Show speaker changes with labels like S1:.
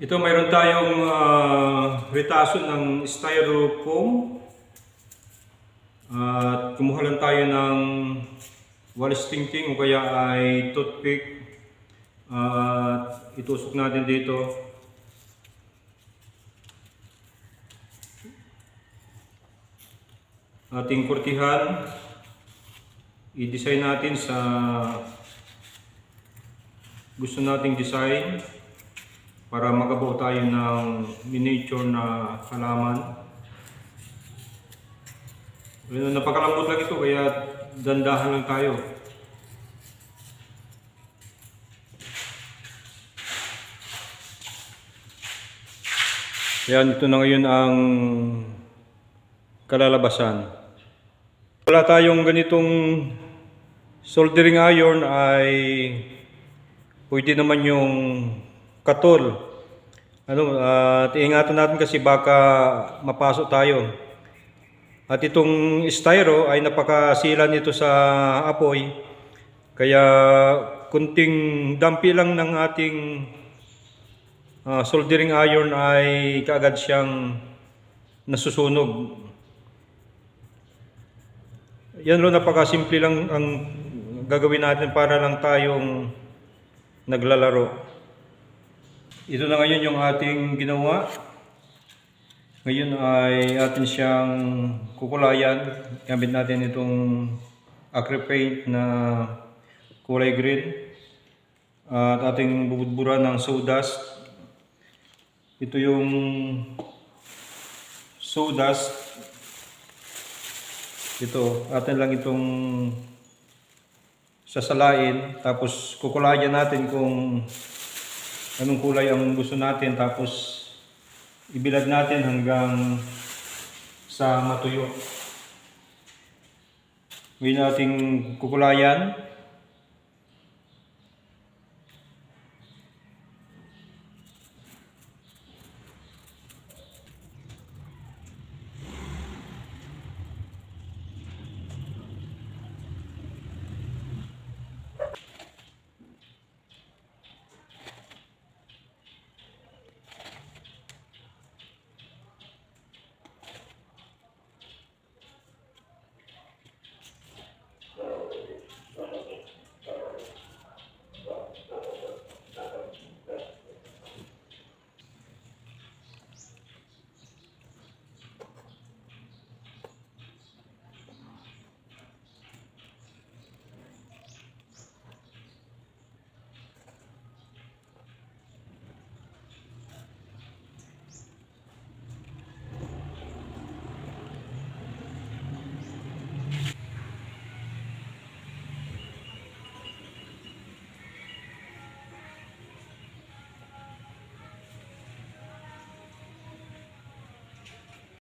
S1: Ito mayroon tayong retaso ng styrofoam at kumuha lang tayo ng walis tingting o kaya ay toothpick at itusok natin dito. Ating kurtihan, i-design natin sa gusto nating design para makabuo tayo ng miniature na halaman. Napakalambot lang ito kaya dandahan lang tayo. Yan, ito na ngayon ang kalalabasan. Wala tayong ganitong soldering iron ay pwede naman yung katol. At ingatan natin kasi baka mapasok tayo. At itong styro ay napakasila nito sa apoy. Kaya kunting dampi lang ng ating soldering iron ay kaagad siyang nasusunog. Yan lo, napakasimple lang ang gagawin natin para lang tayong naglalaro. Ito na ngayon yung ating ginawa. Ngayon ay atin siyang kukulayan. Gamit natin itong acrylic paint na kulay green. At ating bubudburan ng sawdust. Ito yung sawdust. Ito, atin lang itong sasalain. Tapos kukulayan natin kung anong kulay ang gusto natin, tapos ibilad natin hanggang sa matuyo. Ngayon nating kukulayan